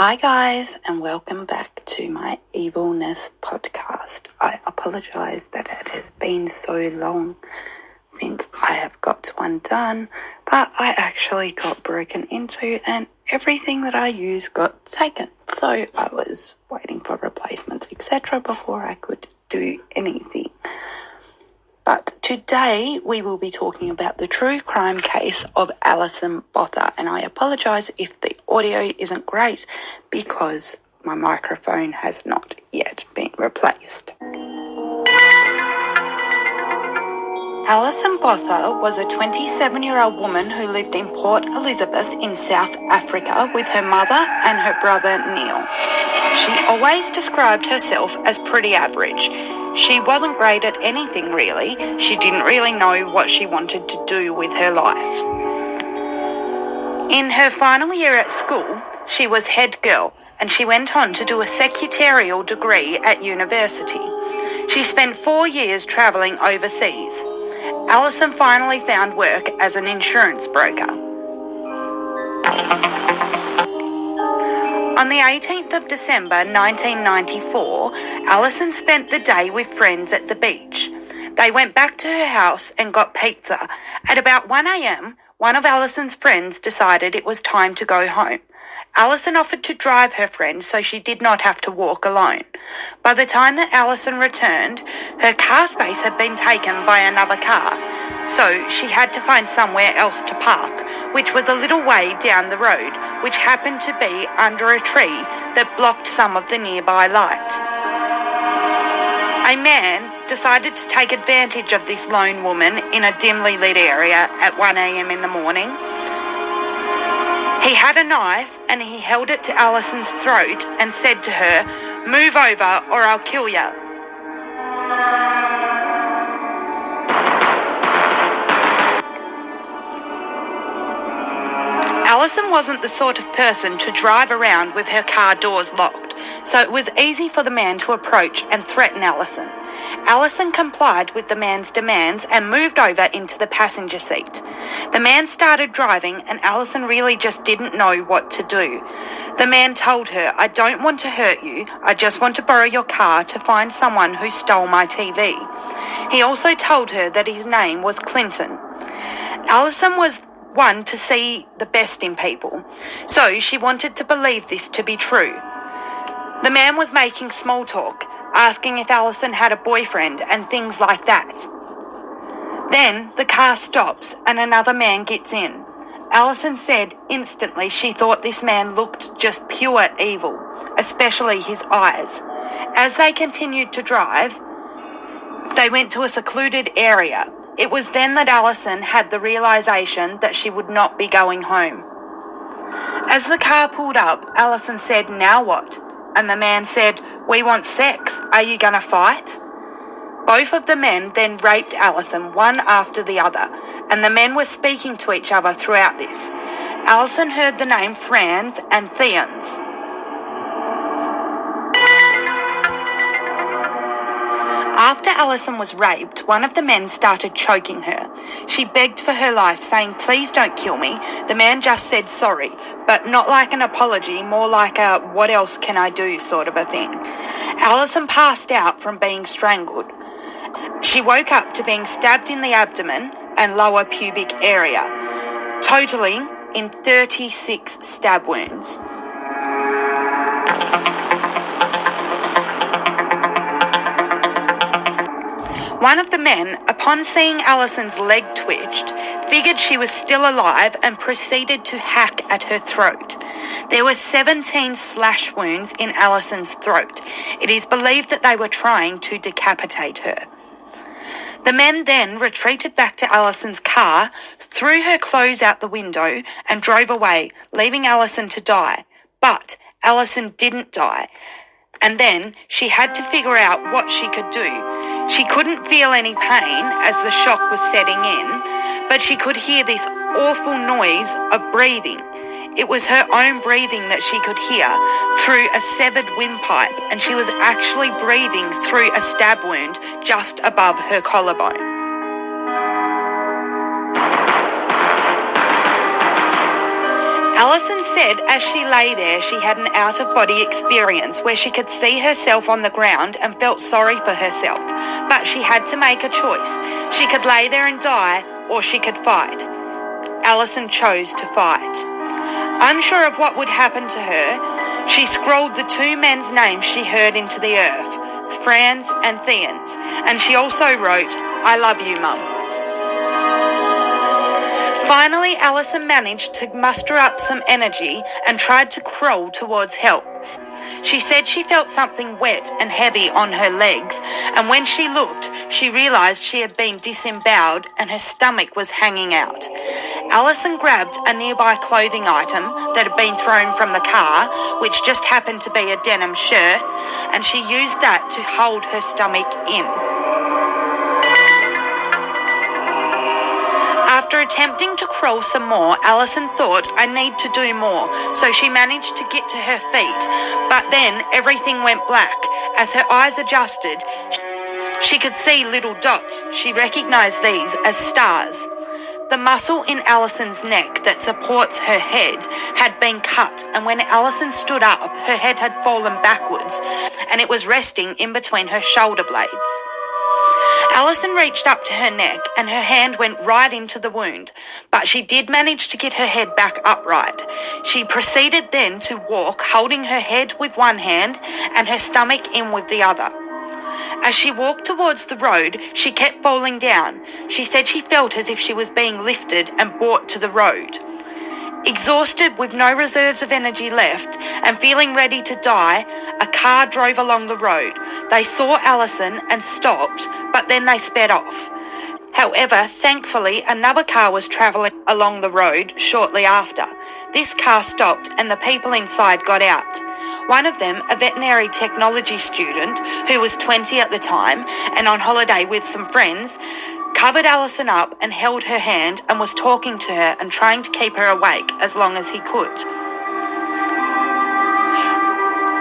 Hi guys, and welcome back to my Evilness podcast. I apologise that it has been so long since I have got one done, but I actually got broken into and everything that I used got taken. So I was waiting for replacements, etc. before I could do anything. But today we will be talking about the true crime case of Alison Botha, and I apologise if the audio isn't great because my microphone has not yet been replaced. Alison Botha was a 27-year-old woman who lived in Port Elizabeth in South Africa with her mother and her brother Neil. She always described herself as pretty average. She wasn't great at anything really. She didn't really know what she wanted to do with her life. In her final year at school, she was head girl and she went on to do a secretarial degree at university. She spent 4 years travelling overseas. Alison finally found work as an insurance broker. On the 18th of December 1994, Alison spent the day with friends at the beach. They went back to her house and got pizza. At about 1 a.m, one of Alison's friends decided it was time to go home. Alison offered to drive her friend so she did not have to walk alone. By the time that Alison returned, her car space had been taken by another car, so she had to find somewhere else to park, which was a little way down the road, which happened to be under a tree that blocked some of the nearby light. A man decided to take advantage of this lone woman in a dimly lit area at 1 a.m. in the morning. He had a knife and he held it to Alison's throat and said to her, "Move over or I'll kill ya." Alison wasn't the sort of person to drive around with her car doors locked, so it was easy for the man to approach and threaten Alison. Alison complied with the man's demands and moved over into the passenger seat. The man started driving and Alison really just didn't know what to do. The man told her, "I don't want to hurt you, I just want to borrow your car to find someone who stole my TV." He also told her that his name was Clinton. Alison was one to see the best in people, so she wanted to believe this to be true. The man was making small talk, asking if Alison had a boyfriend and things like that. Then the car stops and another man gets in. Alison said instantly she thought this man looked just pure evil, especially his eyes. As they continued to drive, they went to a secluded area. It was then that Alison had the realisation that she would not be going home. As the car pulled up, Alison said, "Now what?" And the man said, "We want sex. Are you going to fight?" Both of the men then raped Alison one after the other, and the men were speaking to each other throughout this. Alison heard the name Franz and Theons. After Alison was raped, one of the men started choking her. She begged for her life, saying, "Please don't kill me." The man just said sorry, but not like an apology, more like a "what else can I do" sort of a thing. Alison passed out from being strangled. She woke up to being stabbed in the abdomen and lower pubic area, totaling in 36 stab wounds. One of the men, upon seeing Alison's leg twitched, figured she was still alive and proceeded to hack at her throat. There were 17 slash wounds in Alison's throat. It is believed that they were trying to decapitate her. The men then retreated back to Alison's car, threw her clothes out the window and drove away, leaving Alison to die. But Alison didn't die. And then she had to figure out what she could do. She couldn't feel any pain as the shock was setting in, but she could hear this awful noise of breathing. It was her own breathing that she could hear through a severed windpipe, and she was actually breathing through a stab wound just above her collarbone. Alison said as she lay there she had an out-of-body experience where she could see herself on the ground and felt sorry for herself, but she had to make a choice. She could lay there and die, or she could fight. Alison chose to fight. Unsure of what would happen to her, she scrawled the two men's names she heard into the earth, Franz and Theans, and she also wrote, "I love you, Mum." Finally, Alison managed to muster up some energy and tried to crawl towards help. She said she felt something wet and heavy on her legs, and when she looked, she realised she had been disemboweled and her stomach was hanging out. Alison grabbed a nearby clothing item that had been thrown from the car, which just happened to be a denim shirt, and she used that to hold her stomach in. After attempting to crawl some more, Alison thought, "I need to do more," so she managed to get to her feet, but then everything went black. As her eyes adjusted, she could see little dots. She recognised these as stars. The muscle in Alison's neck that supports her head had been cut, and when Alison stood up, her head had fallen backwards, and it was resting in between her shoulder blades. Alison reached up to her neck and her hand went right into the wound, but she did manage to get her head back upright. She proceeded then to walk, holding her head with one hand and her stomach in with the other. As she walked towards the road, she kept falling down. She said she felt as if she was being lifted and brought to the road. Exhausted with no reserves of energy left and feeling ready to die, a car drove along the road. They saw Alison and stopped, but then they sped off. However, thankfully, another car was travelling along the road shortly after. This car stopped and the people inside got out. One of them, a veterinary technology student who was 20 at the time and on holiday with some friends, covered Alison up and held her hand and was talking to her and trying to keep her awake as long as he could.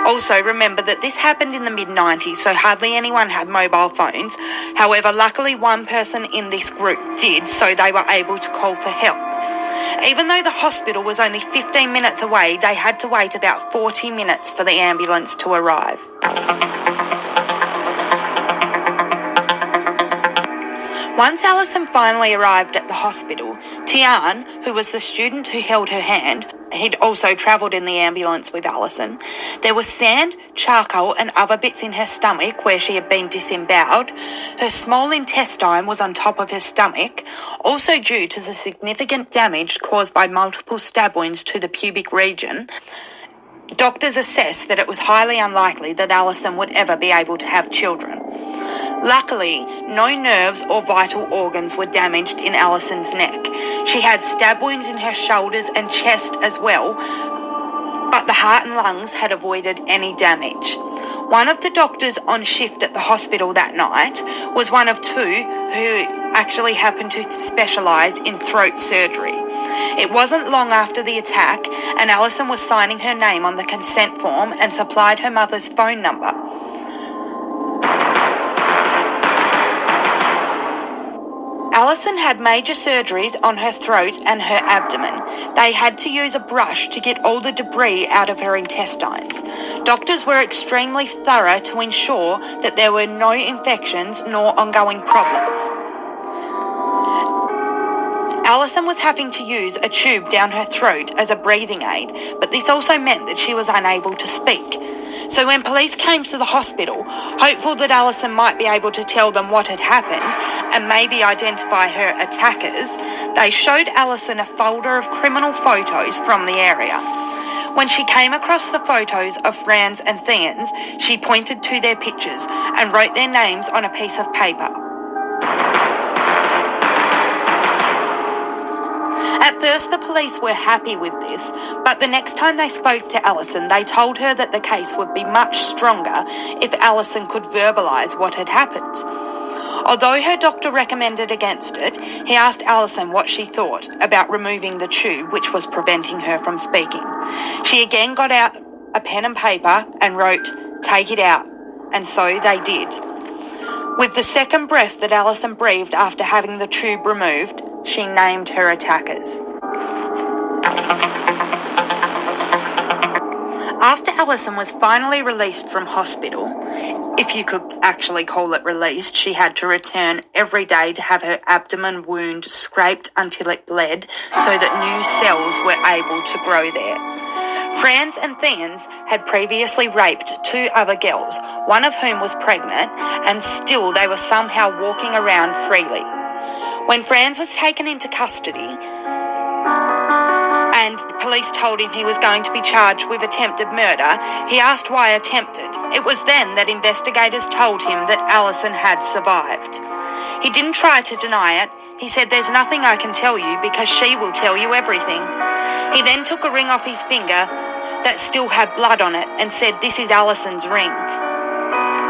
Also, remember that this happened in the mid-90s, so hardly anyone had mobile phones. However, luckily one person in this group did, so they were able to call for help. Even though the hospital was only 15 minutes away, they had to wait about 40 minutes for the ambulance to arrive. Once Alison finally arrived at the hospital, Tian, who was the student who held her hand, he'd also travelled in the ambulance with Alison. There was sand, charcoal and other bits in her stomach where she had been disemboweled. Her small intestine was on top of her stomach, also due to the significant damage caused by multiple stab wounds to the pubic region. Doctors assessed that it was highly unlikely that Alison would ever be able to have children. Luckily, no nerves or vital organs were damaged in Alison's neck. She had stab wounds in her shoulders and chest as well, but the heart and lungs had avoided any damage. One of the doctors on shift at the hospital that night was one of two who actually happened to specialise in throat surgery. It wasn't long after the attack, and Alison was signing her name on the consent form and supplied her mother's phone number. Alison had major surgeries on her throat and her abdomen. They had to use a brush to get all the debris out of her intestines. Doctors were extremely thorough to ensure that there were no infections nor ongoing problems. Alison was having to use a tube down her throat as a breathing aid, but this also meant that she was unable to speak. So when police came to the hospital, hopeful that Alison might be able to tell them what had happened and maybe identify her attackers, they showed Alison a folder of criminal photos from the area. When she came across the photos of Franz and Theans, she pointed to their pictures and wrote their names on a piece of paper. At first, the police were happy with this, but the next time they spoke to Alison, they told her that the case would be much stronger if Alison could verbalise what had happened. Although her doctor recommended against it, he asked Alison what she thought about removing the tube which was preventing her from speaking. She again got out a pen and paper and wrote, "Take it out," and so they did. With the second breath that Alison breathed after having the tube removed, she named her attackers. After Alison was finally released from hospital, if you could actually call it released, she had to return every day to have her abdomen wound scraped until it bled so that new cells were able to grow there. Franz and Thans had previously raped 2 other girls, one of whom was pregnant, and still they were somehow walking around freely. When Franz was taken into custody, and the police told him he was going to be charged with attempted murder, he asked why attempted. It was then that investigators told him that Alison had survived. He didn't try to deny it. He said, "There's nothing I can tell you because she will tell you everything." He then took a ring off his finger that still had blood on it and said, "This is Alison's ring."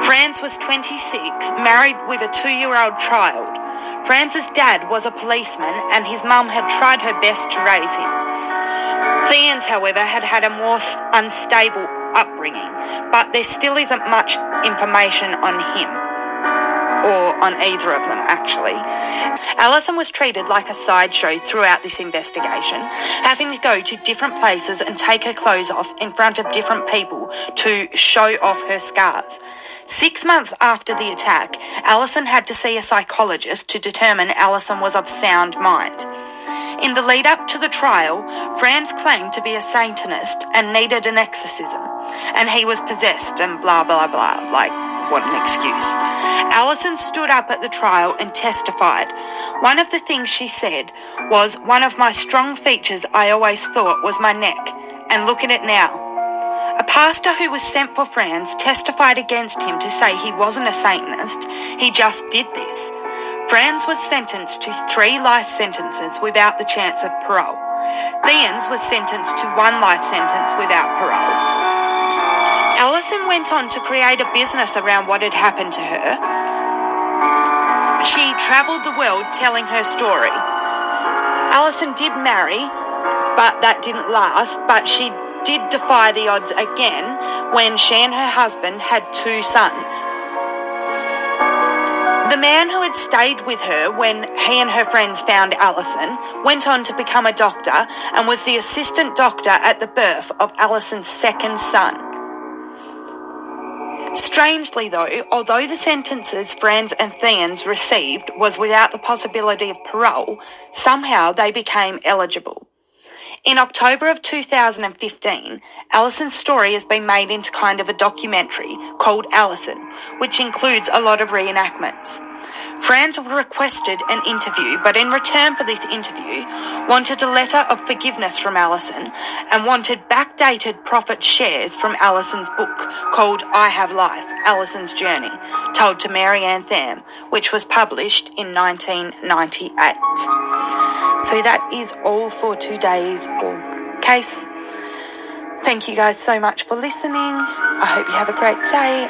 Franz was 26, married with a 2-year-old child. Franz's dad was a policeman and his mum had tried her best to raise him. Thans, however, had had a more unstable upbringing, but there still isn't much information on him. Or on either of them, actually. Alison was treated like a sideshow throughout this investigation, having to go to different places and take her clothes off in front of different people to show off her scars. 6 months after the attack, Alison had to see a psychologist to determine Alison was of sound mind. In the lead up to the trial, Franz claimed to be a Satanist and needed an exorcism, and he was possessed and blah blah blah, like, what an excuse. Alison stood up at the trial and testified. One of the things she said was, "One of my strong features I always thought was my neck, and look at it now." A pastor who was sent for Franz testified against him to say he wasn't a Satanist, he just did this. Franz was sentenced to 3 life sentences without the chance of parole. Thans was sentenced to 1 life sentence without parole. Alison went on to create a business around what had happened to her. She travelled the world telling her story. Alison did marry, but that didn't last, but she did defy the odds again when she and her husband had 2 sons. The man who had stayed with her when he and her friends found Alison went on to become a doctor and was the assistant doctor at the birth of Alison's 2nd son. Strangely though, although the sentences Franz and Thans received was without the possibility of parole, somehow they became eligible. In October of 2015, Alison's story has been made into kind of a documentary called Alison, which includes a lot of reenactments. Franz requested an interview, but in return for this interview, wanted a letter of forgiveness from Alison and wanted backdated profit shares from Alison's book called I Have Life, Alison's Journey, told to Mary Ann Tham, which was published in 1998. So that is all for today's case. Thank you guys so much for listening. I hope you have a great day.